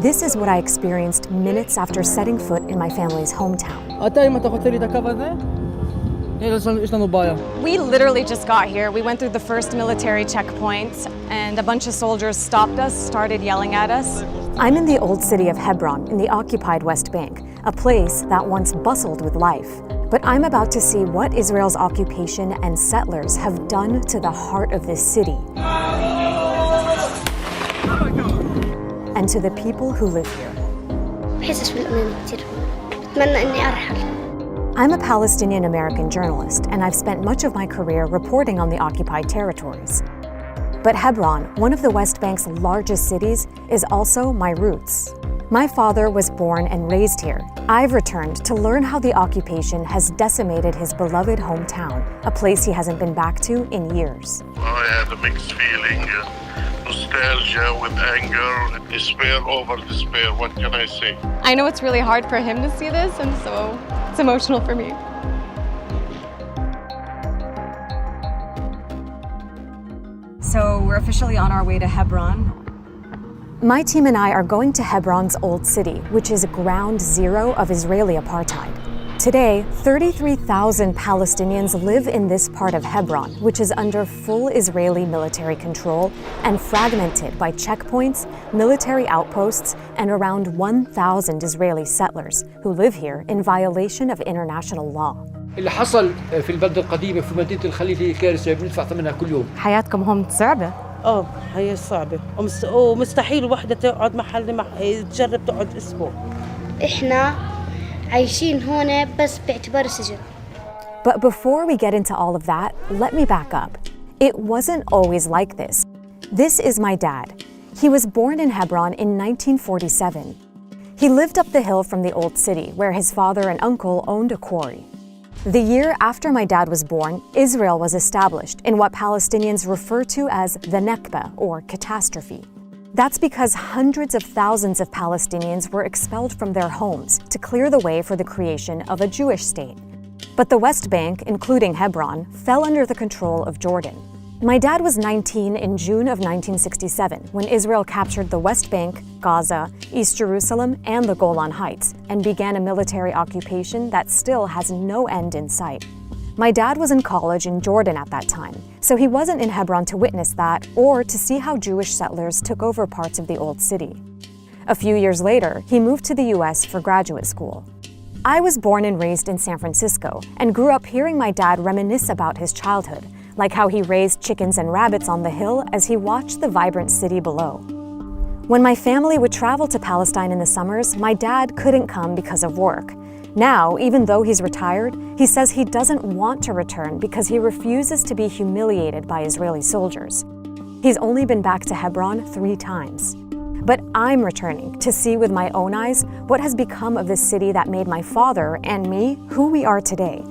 This is what I experienced minutes after setting foot in my family's hometown. We literally just got here. We went through the first military checkpoint, and a bunch of soldiers stopped us, started yelling at us. I'm in the old city of Hebron in the occupied West Bank, a place that once bustled with life. But I'm about to see what Israel's occupation and settlers have done to the heart of this city and to the people who live here. I'm a Palestinian-American journalist, and I've spent much of my career reporting on the occupied territories. But Hebron, one of the West Bank's largest cities, is also my roots. My father was born and raised here. I've returned to learn how the occupation has decimated his beloved hometown, a place he hasn't been back to in years. I had a mixed feeling, nostalgia with anger, despair over despair. What can I say? I know it's really hard for him to see this, and so it's emotional for me. So we're officially on our way to Hebron. My team and I are going to Hebron's Old City, which is ground zero of Israeli apartheid. Today, 33,000 Palestinians live in this part of Hebron, which is under full Israeli military control and fragmented by checkpoints, military outposts, and around 1,000 Israeli settlers who live here in violation of international law. اللي حصل في البلدة القديمة في مدينة الخليل هي كارثة بندفع ثمنها كل يوم. حياتكم هون صعبة؟ هي صعبة ومستحيل وحدة تقعد محل تجرب تقعد أسبوع. إحنا عايشين هون بس باعتبار السجن. But before we get into all of that, let me back up. It wasn't always like this. This is my dad. He was born in Hebron in 1947. He lived up the hill from the old city, where his father and uncle owned a quarry. The year after my dad was born, Israel was established in what Palestinians refer to as the Nakba, or catastrophe. That's because hundreds of thousands of Palestinians were expelled from their homes to clear the way for the creation of a Jewish state. But the West Bank, including Hebron, fell under the control of Jordan. My dad was 19 in June of 1967 when Israel captured the West Bank, Gaza, East Jerusalem, and the Golan Heights and began a military occupation that still has no end in sight. My dad was in college in Jordan at that time, so he wasn't in Hebron to witness that or to see how Jewish settlers took over parts of the old city. A few years later, he moved to the US for graduate school. I was born and raised in San Francisco and grew up hearing my dad reminisce about his childhood, like how he raised chickens and rabbits on the hill as he watched the vibrant city below. When my family would travel to Palestine in the summers, my dad couldn't come because of work. Now, even though he's retired, he says he doesn't want to return because he refuses to be humiliated by Israeli soldiers. He's only been back to Hebron 3 times. But I'm returning to see with my own eyes what has become of this city that made my father and me who we are today.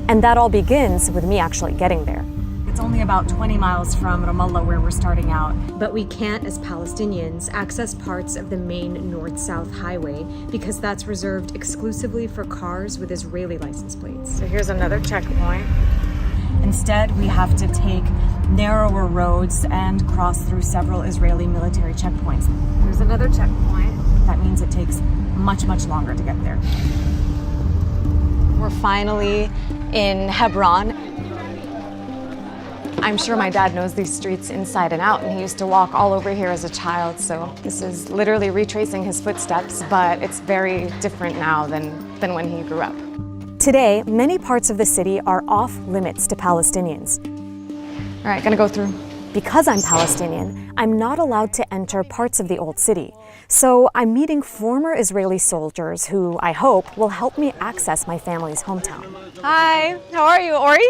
And that all begins with me actually getting there. It's only about 20 miles from Ramallah where we're starting out, but we can't, as Palestinians, access parts of the main north-south highway because that's reserved exclusively for cars with Israeli license plates. So here's another checkpoint. Instead, we have to take narrower roads and cross through several Israeli military checkpoints. There's another checkpoint. That means it takes much, much longer to get there. We're finally in Hebron. I'm sure my dad knows these streets inside and out, and he used to walk all over here as a child, so this is literally retracing his footsteps, but it's very different now than when he grew up. Today, many parts of the city are off limits to Palestinians. All right, gonna go through. Because I'm Palestinian, I'm not allowed to enter parts of the old city. So I'm meeting former Israeli soldiers who, I hope, will help me access my family's hometown. Hi, how are you, Ori?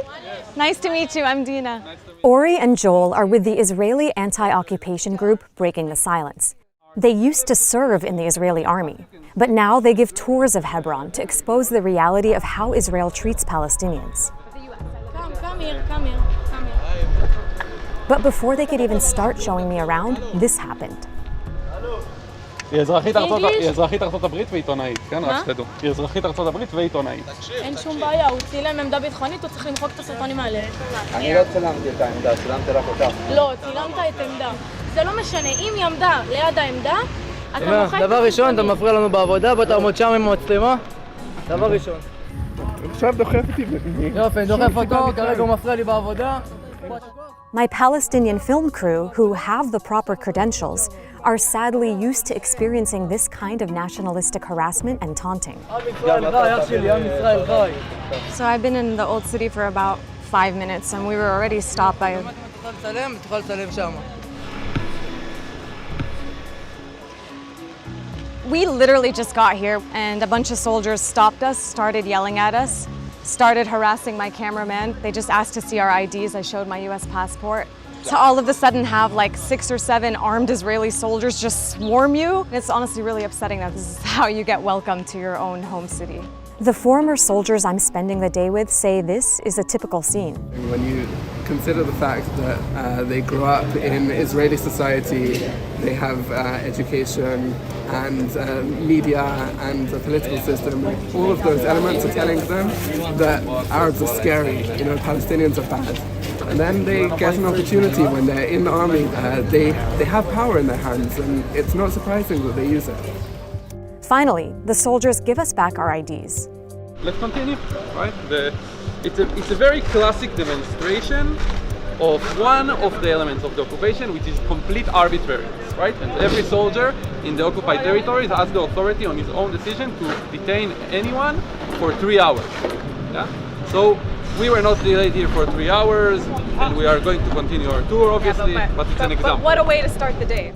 Nice to meet you, I'm Dina. Ori and Joel are with the Israeli anti-occupation group Breaking the Silence. They used to serve in the Israeli army, but now they give tours of Hebron to expose the reality of how Israel treats Palestinians. Come here. But before they could even start showing me around, this happened. היא אזרחית ארצות הברית ועיתונאית, כן? רק שתדעו. היא אזרחית ארצות הברית ועיתונאית. אין שום בעיה, הוא צילם עמדה ביטחונית, הוא צריך למחוק את הסרטונים האלה. אני לא צילמתי את העמדה, צילמתי רק אותך. לא, צילמת את עמדה. זה לא משנה, אם היא עמדה ליד העמדה, אתה מוחק... דבר ראשון, אתה מפריע לנו בעבודה, בוא תעמוד שם עם המצלמה. דבר ראשון. עכשיו דוחף אותי. יופי, דוחף אותו, כרגע הוא מפריע לי בעבודה. My Palestinian film crew, who have the proper credentials, are sadly used to experiencing this kind of nationalistic harassment and taunting. So I've been in the old city for about 5 minutes and we were already stopped by... We literally just got here and a bunch of soldiers stopped us, started yelling at us, started harassing my cameraman. They just asked to see our IDs. I showed my US passport. To all of a sudden have like 6 or 7 armed Israeli soldiers just swarm you. It's honestly really upsetting that this is how you get welcomed to your own home city. The former soldiers I'm spending the day with say this is a typical scene. When you consider the fact that they grew up in Israeli society, they have education and media and a political system, all of those elements are telling them that Arabs are scary, you know, Palestinians are bad. And then they get an opportunity when they're in the army, they have power in their hands, and it's not surprising that they use it. Finally, the soldiers give us back our IDs. Let's continue, right? It's a very classic demonstration of one of the elements of the occupation, which is complete arbitrariness, right? And every soldier in the occupied territories has the authority on his own decision to detain anyone for 3 hours. Yeah? So we were not delayed here for 3 hours, and we are going to continue our tour, obviously, but it's an example. But what a way to start the day.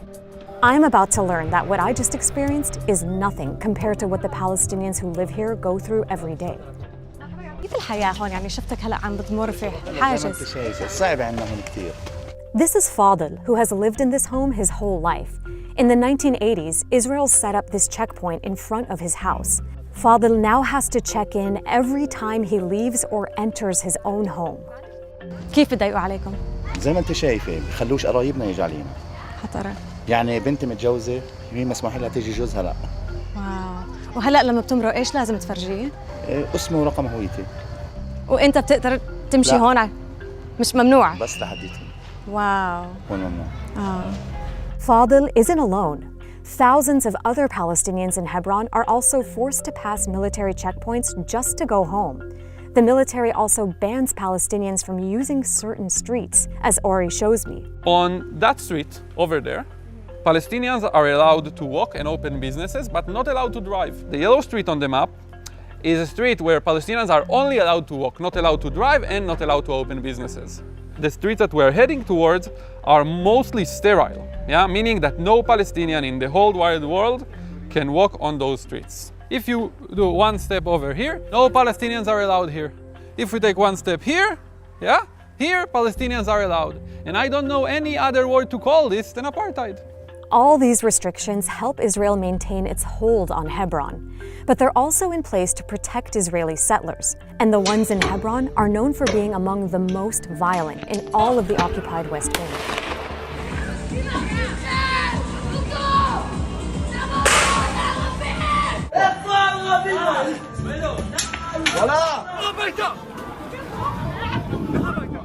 I'm about to learn that what I just experienced is nothing compared to what the Palestinians who live here go through every day. كيف الحياة هون يعني شفتك هلا عم بتمر في حاجز. صعب عندنا هون كثير. This is Fadil, who has lived in this home his whole life. In the 1980s, Israel set up this checkpoint in front of his house. Fadil now has to check in every time he leaves or enters his own home. كيف بضايقوا عليكم؟ زي ما انت شايفه بخلوش قرايبنا يجوا علينا. حترى. يعني بنتي متجوزه هي مسموح لها تيجي جوزها لا. واو، وهلا لما بتمرق ايش لازم تفرجيه؟ اسمه ورقم هويتي. وانت بتقدر تمشي هون مش ممنوع؟ بس لحديتي. واو. هون ممنوع. Fadil isn't alone. Thousands of other Palestinians in Hebron are also forced to pass military checkpoints just to go home. The military also bans Palestinians from using certain streets, as Ori shows me. On that street over there, Palestinians are allowed to walk and open businesses, but not allowed to drive. The yellow street on the map is a street where Palestinians are only allowed to walk, not allowed to drive, and not allowed to open businesses. The streets that we're heading towards are mostly sterile, meaning that no Palestinian in the whole wide world can walk on those streets. If you do one step over here, no Palestinians are allowed here. If we take one step here, here Palestinians are allowed. And I don't know any other word to call this than apartheid. All these restrictions help Israel maintain its hold on Hebron, but they're also in place to protect Israeli settlers. And the ones in Hebron are known for being among the most violent in all of the occupied West Bank.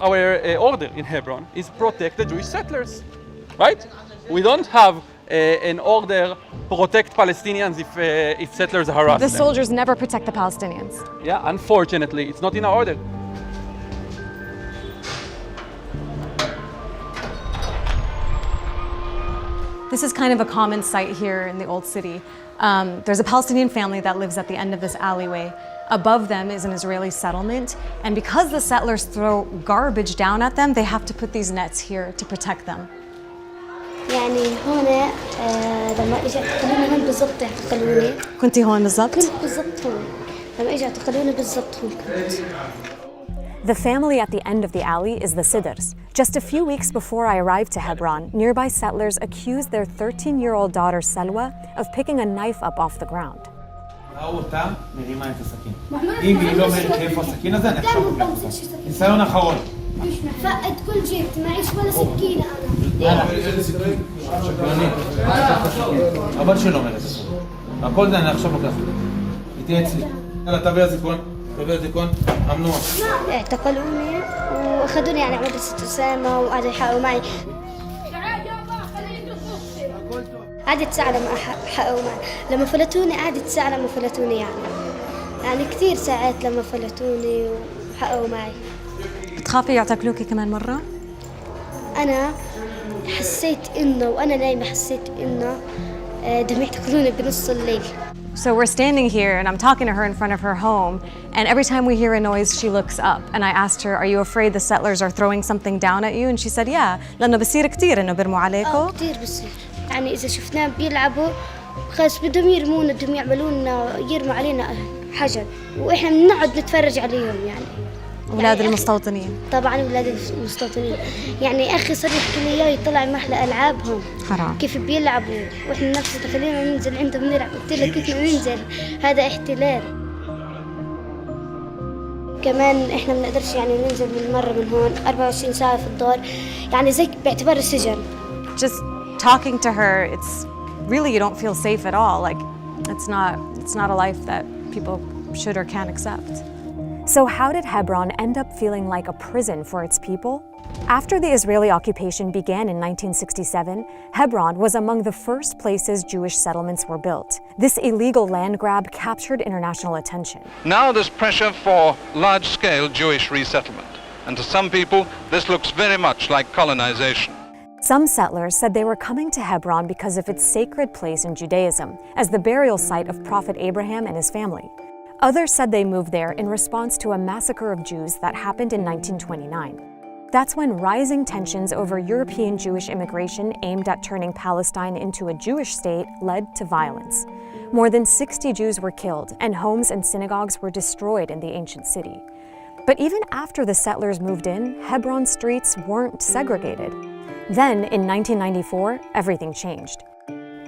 Our order in Hebron is protect the Jewish settlers, right? We don't have an order protect Palestinians if settlers harass them. The soldiers never protect the Palestinians. Yeah, unfortunately, it's not in our order. This is kind of a common sight here in the old city. There's a Palestinian family that lives at the end of this alleyway. Above them is an Israeli settlement, and because the settlers throw garbage down at them, they have to put these nets here to protect them. يعني هون لما اجوا اعتقلوني هون بالضبط اعتقلوني. كنتي هون بالضبط؟ كنت بالضبط هون. لما اجوا اعتقلوني بالضبط هون كنت. The family at the end of the alley is the Sidrs. Just a few weeks before I arrived to Hebron, nearby settlers accused their 13-year-old daughter Selwa of picking a knife up off the ground. فقد كل جيبتي معيش ولا سكينة أنا. אבל שלא מלך. הכל זה אני עכשיו לוקח. איתי אצלי. יאללה, תביא זיכרון. תביא זיכרון. ממנוע. اعتقلوني واخذوني يعني على مدرسة أسامة وقعدوا يحاولوا معي. قعدت ساعة لما فلتوني، قعدت ساعة لما فلتوني يعني كثير ساعات لما فلتوني وحققوا معي. بتخافي يعتقلوكي كمان مرة؟ أنا حسيت إنه وأنا نايمة حسيت إنه بدهم يعتقلوني بنص الليل. So we're standing here and I'm talking to her in front of her home, and every time we hear a noise she looks up, and I asked her, are you afraid the settlers are throwing something down at you? And she said, yeah, لأنه بصير كتير إنه بيرموا عليكم. كتير بصير، يعني إذا شفناهم بيلعبوا خلاص بدهم يرمونا، بدهم يرموا علينا حجر، وإحنا بنقعد نتفرج عليهم يعني. أولاد المستوطنين. طبعاً أولاد المستوطنين، يعني أخي صار يحكي لي إياه يطلع محل ألعابهم. حرام. كيف بيلعبوا، وإحنا نفسنا خلينا ننزل عندهم نلعب، قلت لك كيف ننزل، هذا احتلال. كمان إحنا ما بنقدرش يعني ننزل من هون 24 ساعة في الدار، يعني زي باعتبار السجن. Just talking to her, it's really you don't feel safe at all. Like it's not a life that people should or can accept. So how did Hebron end up feeling like a prison for its people? After the Israeli occupation began in 1967, Hebron was among the first places Jewish settlements were built. This illegal land grab captured international attention. Now there's pressure for large-scale Jewish resettlement. And to some people, this looks very much like colonization. Some settlers said they were coming to Hebron because of its sacred place in Judaism, as the burial site of Prophet Abraham and his family. Others said they moved there in response to a massacre of Jews that happened in 1929. That's when rising tensions over European Jewish immigration aimed at turning Palestine into a Jewish state led to violence. More than 60 Jews were killed, and homes and synagogues were destroyed in the ancient city. But even after the settlers moved in, Hebron's streets weren't segregated. Then, in 1994, everything changed.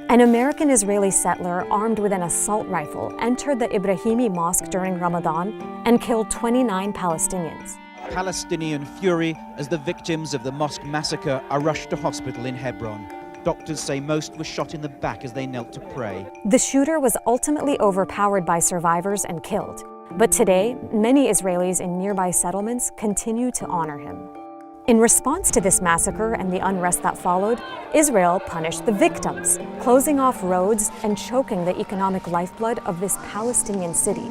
An American-Israeli settler armed with an assault rifle entered the Ibrahimi Mosque during Ramadan and killed 29 Palestinians. Palestinian fury as the victims of the mosque massacre are rushed to hospital in Hebron. Doctors say most were shot in the back as they knelt to pray. The shooter was ultimately overpowered by survivors and killed. But today, many Israelis in nearby settlements continue to honor him. In response to this massacre and the unrest that followed, Israel punished the victims, closing off roads and choking the economic lifeblood of this Palestinian city.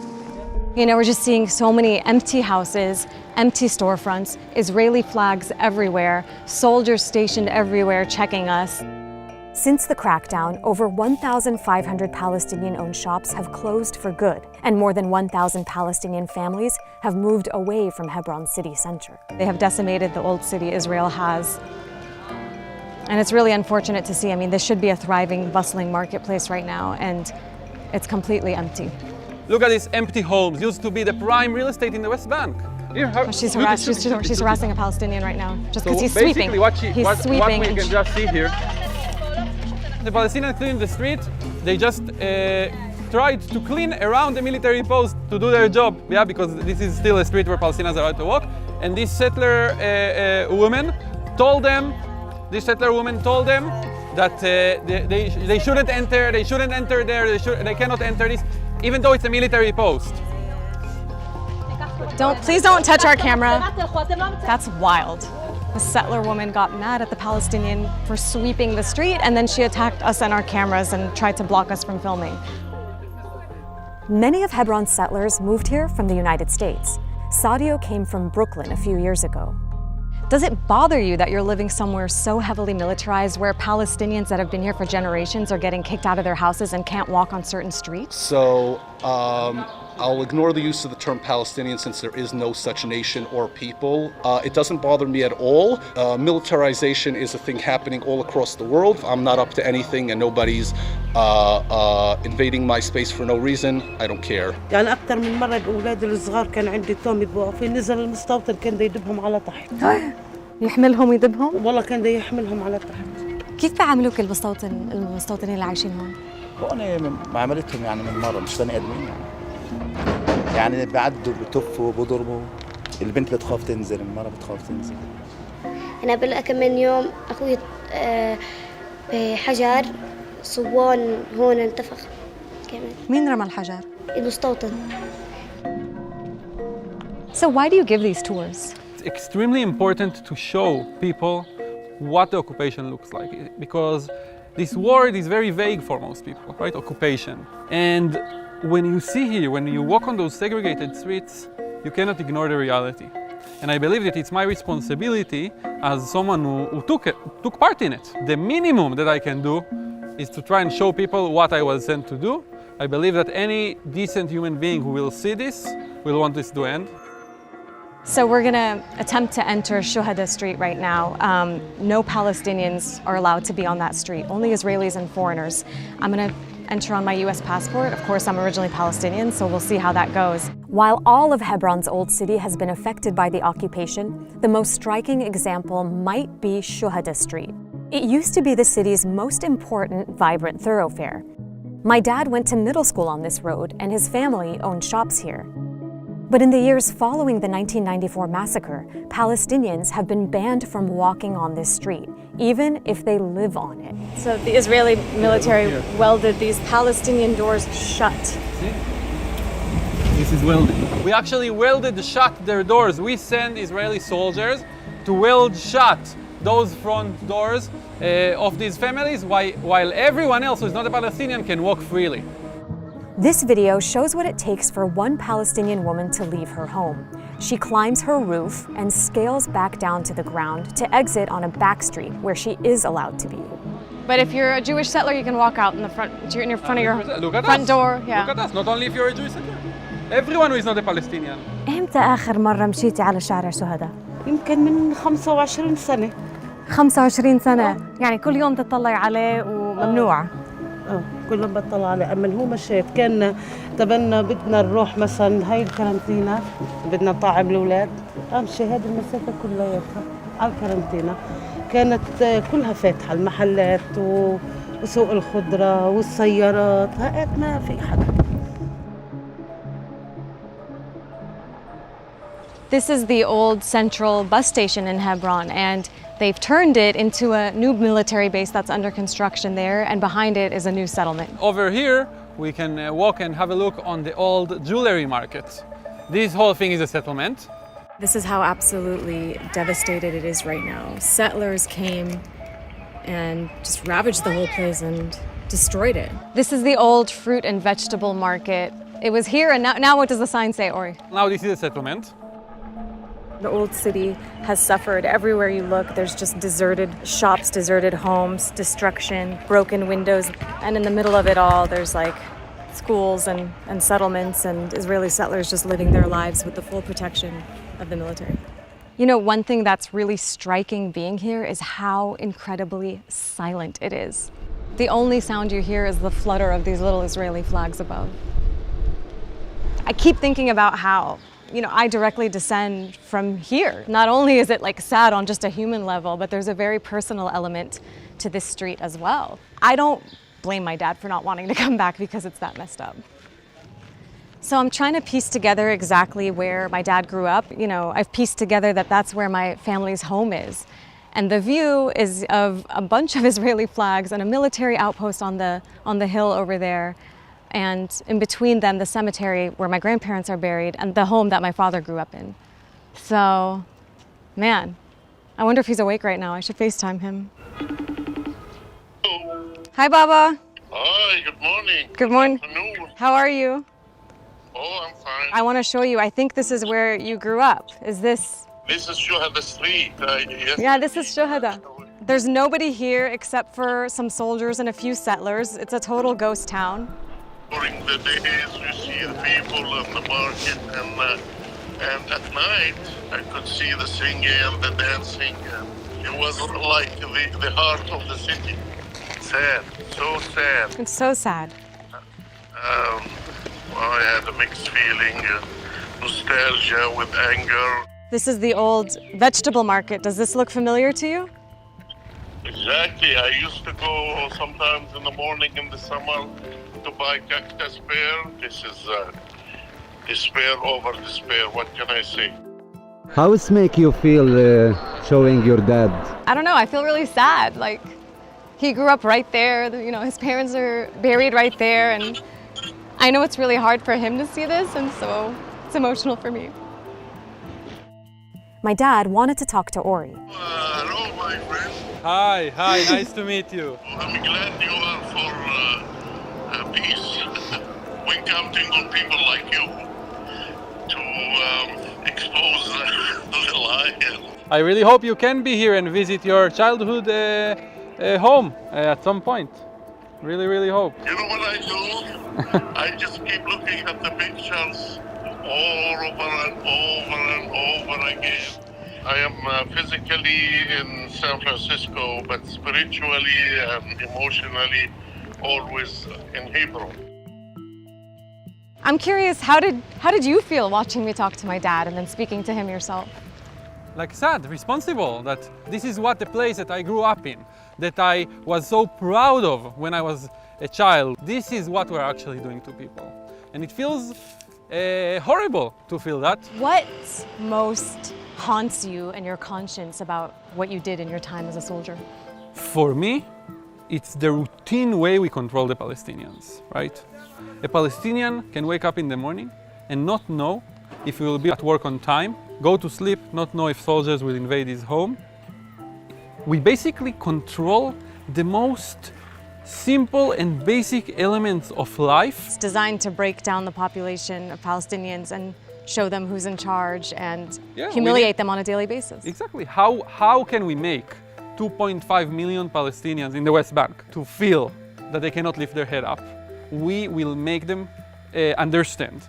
You know, we're just seeing so many empty houses, empty storefronts, Israeli flags everywhere, soldiers stationed everywhere checking us. Since the crackdown, over 1,500 Palestinian-owned shops have closed for good, and more than 1,000 Palestinian families have moved away from Hebron city center. They have decimated the old city Israel has. And it's really unfortunate to see. I mean, this should be a thriving, bustling marketplace right now, and it's completely empty. Look at these empty homes, used to be the prime real estate in the West Bank. She's harassing a Palestinian right now, just because he's sweeping. What we can just see here, the Palestinians clean the street, they just tried to clean around the military post to do their job, yeah, because this is still a street where Palestinians are allowed to walk. And this settler woman told them that they shouldn't enter there, they cannot enter this, even though it's a military post. Please don't touch our camera. That's wild. A settler woman got mad at the Palestinian for sweeping the street, and then she attacked us and our cameras and tried to block us from filming. Many of Hebron's settlers moved here from the United States. Sadio came from Brooklyn a few years ago. Does it bother you that you're living somewhere so heavily militarized where Palestinians that have been here for generations are getting kicked out of their houses and can't walk on certain streets? So I'll ignore the use of the term Palestinian since there is no such nation or people. It doesn't bother me at all. Militarization is a thing happening all across the world. I'm not up to anything and nobody's invading my space for no reason. I don't care. يعني أكثر من مرة الأولاد الصغار كان عندي تومي بوقفين نزل المستوطن كان يدبهم على تحت. يحملهم ويدبهم؟ والله كان يحملهم على تحت. كيف بيعاملوك المستوطنين اللي عايشين هون؟ هون معاملتهم يعني من مرة مش بني آدمين يعني بعدوا بتفوا بضربوا البنت بتخاف تنزل المرة بتخاف تنزل. أنا بلقى كمان يوم أخوي بحجر صوان هون انتفخ كمان. مين رمى الحجر؟ المستوطن. So why do you give these tours? It's extremely important to show people what the occupation looks like, because This word is very vague for most people, right? Occupation. And when you see here, when you walk on those segregated streets, you cannot ignore the reality. And I believe that it's my responsibility as someone who took part in it. The minimum that I can do is to try and show people what I was sent to do. I believe that any decent human being who will see this will want this to end. So we're gonna attempt to enter Shuhada Street right now. No Palestinians are allowed to be on that street, only Israelis and foreigners. I'm gonna enter on my US passport. Of course, I'm originally Palestinian, so we'll see how that goes. While all of Hebron's old city has been affected by the occupation, the most striking example might be Shuhada Street. It used to be the city's most important, vibrant thoroughfare. My dad went to middle school on this road, and his family owned shops here. But in the years following the 1994 massacre, Palestinians have been banned from walking on this street, even if they live on it. So the Israeli military welded these Palestinian doors shut. See? This is welded. We actually welded shut their doors. We send Israeli soldiers to weld shut those front doors of these families, while everyone else who is not a Palestinian can walk freely. This video shows what it takes for one Palestinian woman to leave her home. She climbs her roof and scales back down to the ground to exit on a back street where she is allowed to be. But if you're a Jewish settler, you can walk out in front of your front door. Yeah. Look at us, not only if you're a Jewish settler. Everyone who is not a Palestinian. إمتى آخر مرة مشيتي على شارع شهداء؟ يمكن من 25 سنة. 25 سنة، يعني كل يوم تطلعي عليه وممنوع. كل ما بطلع عليه، أما هو مشيت كان تبنا بدنا نروح مثلا هاي الكارنتينا، بدنا نطعم الأولاد، أمشي هذه المسافة كلياتها على الكارنتينا. كانت كلها فاتحة المحلات وسوق الخضرة والسيارات، هات ما في حدا. This is the old central bus station in Hebron, and they've turned it into a new military base that's under construction there, and behind it is a new settlement. Over here, we can walk and have a look on the old jewelry market. This whole thing is a settlement. This is how absolutely devastated it is right now. Settlers came and just ravaged the whole place and destroyed it. This is the old fruit and vegetable market. It was here, and now what does the sign say, Ori? Now this is a settlement. The old city has suffered. Everywhere you look, there's just deserted shops, deserted homes, destruction, broken windows. And in the middle of it all, there's like schools and settlements and Israeli settlers just living their lives with the full protection of the military. You know, one thing that's really striking being here is how incredibly silent it is. The only sound you hear is the flutter of these little Israeli flags above. I keep thinking about how, you know, I directly descend from here. Not only is it like sad on just a human level, but there's a very personal element to this street as well. I don't blame my dad for not wanting to come back because it's that messed up. So I'm trying to piece together exactly where my dad grew up. You know, I've pieced together that that's where my family's home is. And the view is of a bunch of Israeli flags and a military outpost on the hill over there. And in between them, the cemetery where my grandparents are buried and the home that my father grew up in. So, man, I wonder if he's awake right now. I should FaceTime him. Hi, Baba. Hi, good morning. Good morning. Good afternoon. How are you? Oh, I'm fine. I want to show you. I think this is where you grew up. Is this? This is Shuhada Street. Yes. Yeah, this is Shuhada. There's nobody here except for some soldiers and a few settlers. It's a total ghost town. During the days, you see the people in the market, and at night, I could see the singing and the dancing. It was like the heart of the city. Sad, so sad. It's so sad. I had a mixed feeling, nostalgia with anger. This is the old vegetable market. Does this look familiar to you? Exactly. I used to go sometimes in the morning in the summer to buy cactus pear. This is despair over despair. What can I say? How does it make you feel showing your dad? I don't know. I feel really sad. Like, he grew up right there. You know, his parents are buried right there. And I know it's really hard for him to see this. And so it's emotional for me. My dad wanted to talk to Ori. Hello, my friend. Hi, nice to meet you. I'm glad you are for peace. When counting on people like you to expose the lion. I really hope you can be here and visit your childhood home at some point. Really, really hope. You know what I do? I just keep looking at the pictures over and over again. I am physically in San Francisco, but spiritually and emotionally always in Hebron. I'm curious, how did you feel watching me talk to my dad and then speaking to him yourself? Like sad, responsible, that this is what the place that I grew up in, that I was so proud of when I was a child. This is what we're actually doing to people. And it feels horrible to feel that. What most haunts you and your conscience about what you did in your time as a soldier? For me, it's the routine way we control the Palestinians, right? A Palestinian can wake up in the morning and not know if he will be at work on time, go to sleep, not know if soldiers will invade his home. We basically control the most simple and basic elements of life. It's designed to break down the population of Palestinians and show them who's in charge and humiliate them on a daily basis. Exactly. How can we make 2.5 million Palestinians in the West Bank to feel that they cannot lift their head up? We will make them understand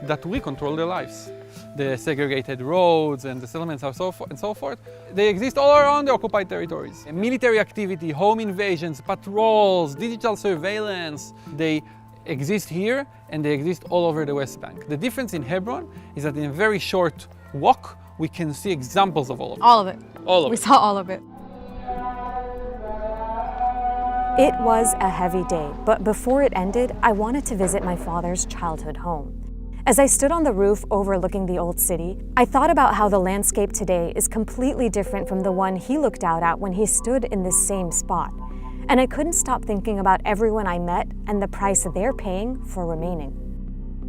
that we control their lives. The segregated roads and the settlements and so forth, they exist all around the occupied territories. Military activity, home invasions, patrols, digital surveillance, they exist here and they exist all over the West Bank. The difference in Hebron is that in a very short walk, we can see examples of all of it. All of it. All of we it. saw all of it. It was a heavy day, but before it ended, I wanted to visit my father's childhood home. As I stood on the roof overlooking the old city, I thought about how the landscape today is completely different from the one he looked out at when he stood in this same spot. And I couldn't stop thinking about everyone I met and the price they're paying for remaining.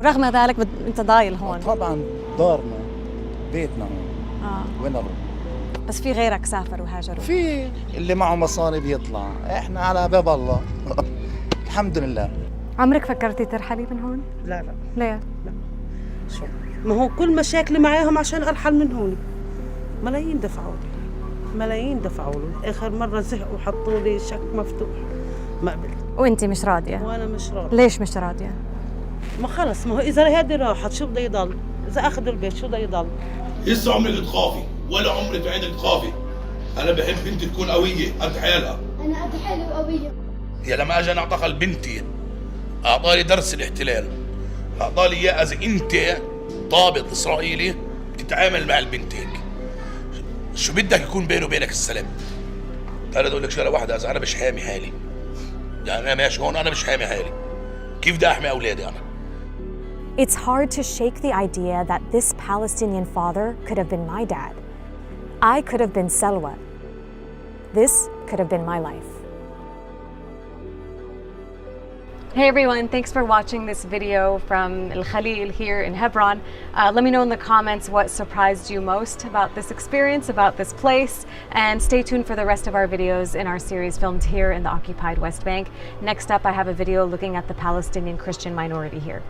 رغم ذلك أنت ضايل هون. طبعا دارنا بيتنا هون. وين اروح؟ بس في غيرك سافر وهاجروا. في اللي معه مصاري بيطلع، احنا على باب الله. الحمد لله. عمرك فكرتي ترحلي من هون؟ لا ليه؟ لا. شو؟ ما هو كل مشاكلي معاهم عشان ارحل من هون. ملايين دفعوا له. اخر مرة زهقوا وحطوا لي شك مفتوح. ما قبلت. وانت مش راضية؟ وانا مش راضية. ليش مش راضية؟ ما خلص، ما هو اذا هذه راحت شو بده يضل؟ اذا اخذوا البيت شو بده يضل؟ لسه عمرك تخافي ولا عمرك عينك تخافي. انا بحب بنتي تكون قوية قد حالها. انا قد حالي وقوية. يا لما اجى اعتقل بنتي اعطاني درس الاحتلال. اعطاني اياه اذا انت ضابط اسرائيلي بتتعامل مع البنت هيك. شو بدك يكون بيني وبينك السلام؟ انا اقول لك شغله واحده، اذا انا مش حامي حالي، يعني انا ماشي هون انا مش حامي حالي، كيف بدي احمي اولادي انا؟ It's hard to shake the idea that this Palestinian father could have been my dad. I could have been Selwa. This could have been my life. Hey everyone, thanks for watching this video from El Khalil here in Hebron. Let me know in the comments what surprised you most about this experience, about this place, and stay tuned for the rest of our videos in our series filmed here in the occupied West Bank. Next up, I have a video looking at the Palestinian Christian minority here.